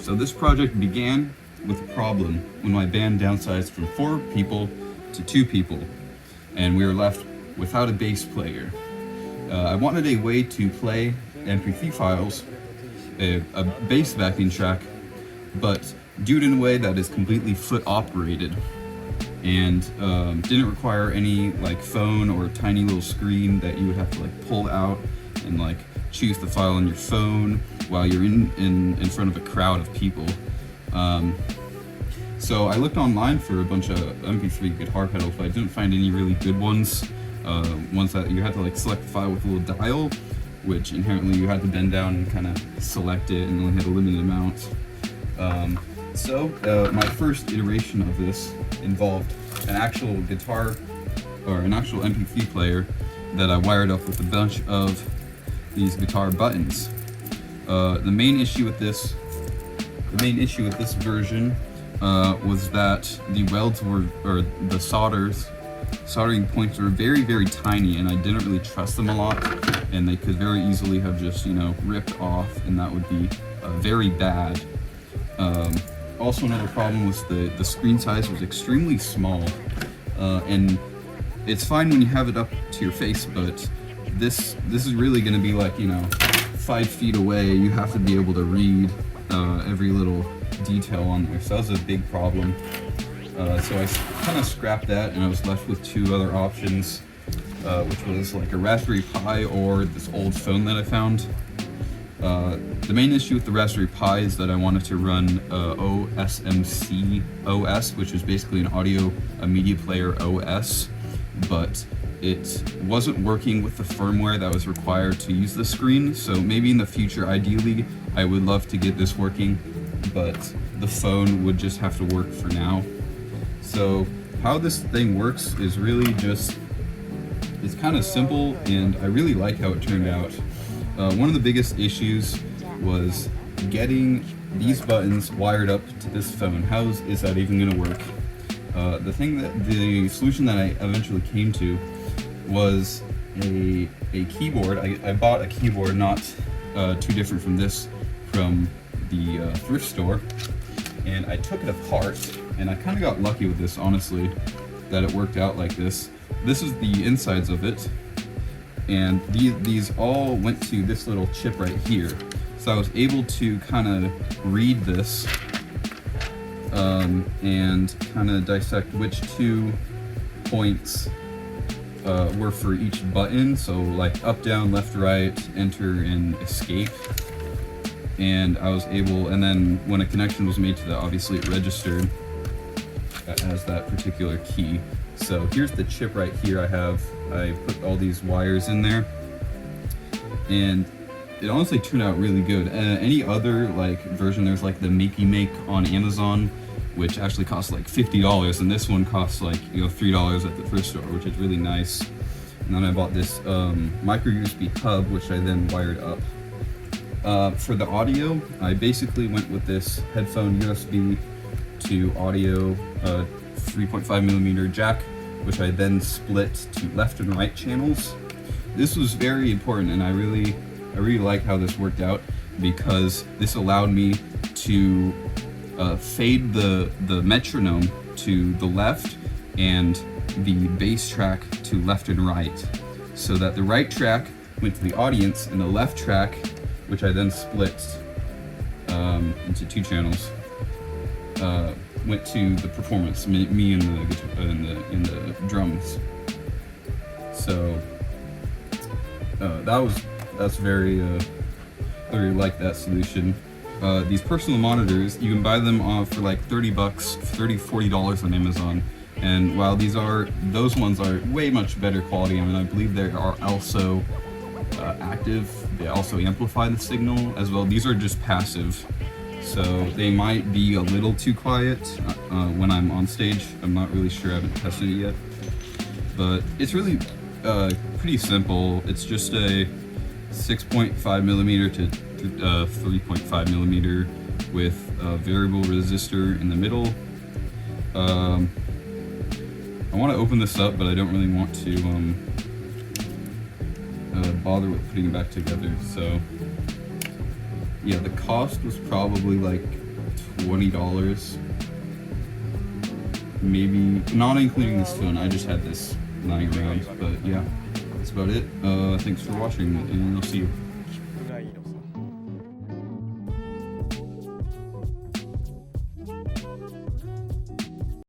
So this project began with a problem when my band downsized from 4 people to 2 people, and we were left without a bass player. I wanted a way to play MP3 files, a bass backing track, but do it in a way that is completely foot operated and didn't require any like phone or tiny little screen that you would have to like pull out and like choose the file on your phone while you're in front of a crowd of people. So I looked online for a bunch of MP3 guitar pedals, but I didn't find any really good ones. Ones that you had to like select the file with a little dial, which inherently you had to bend down and kind of select it and only had a limited amount. So my first iteration of this involved an actual guitar or an actual MP3 player that I wired up with a bunch of these guitar buttons. The main issue with this version was that the welds or the soldering points were very, very tiny, and I didn't really trust them a lot, and they could very easily have just, ripped off, and that would be very bad. Also, another problem was the screen size was extremely small, and it's fine when you have it up to your face, but this is really going to be like 5 feet away. You have to be able to read every little detail on there, so that was a big problem. So I kind of scrapped that, and I was left with 2 other options, which was like a Raspberry Pi or this old phone that I found. The main issue with the Raspberry Pi is that I wanted to run OSMC OS, which is basically a media player OS, but it wasn't working with the firmware that was required to use the screen. So maybe in the future, ideally, I would love to get this working, but the phone would just have to work for now. So how this thing works is really just, it's kind of simple, and I really like how it turned out. One of the biggest issues was getting these buttons wired up to this phone. How is that even going to work? The solution that I eventually came to was a keyboard. I bought a keyboard not too different from this from the thrift store, and I took it apart, and I kind of got lucky with this, honestly, that it worked out like this. This is the insides of it, and these all went to this little chip right here. So I was able to kind of read this and kind of dissect which 2 points were for each button. So like up, down, left, right, enter, and escape. And I was able, and then when a connection was made to that, obviously it registered as that particular key. So here's the chip right here. I put all these wires in there, and it honestly turned out really good. Any other like version, there's like the Make on Amazon, which actually costs like $50, and this one costs like $3 at the thrift store, which is really nice. And then I bought this micro USB hub, which I then wired up. For the audio, I basically went with this headphone USB to audio 3.5mm jack, which I then split to left and right channels. This was very important, and I really like how this worked out, because this allowed me to fade the metronome to the left and the bass track to left and right, so that the right track went to the audience, and the left track, which I then split into 2 channels, went to the performance, me and the drums. So that's very I really like that solution. These personal monitors, you can buy them for like $30, $40 on Amazon. And while those ones are way much better quality, I believe they are also active. They also amplify the signal as well. These are just passive, so they might be a little too quiet when I'm on stage. I'm not really sure, I haven't tested it yet. But it's really pretty simple. It's just a 6.5mm to 3.5mm with a variable resistor in the middle. I want to open this up, but I don't really want to bother with putting it back together. So yeah, the cost was probably like $20. Maybe, not including this phone, I just had this lying around, but yeah, that's about it. Thanks for watching, and I'll see you.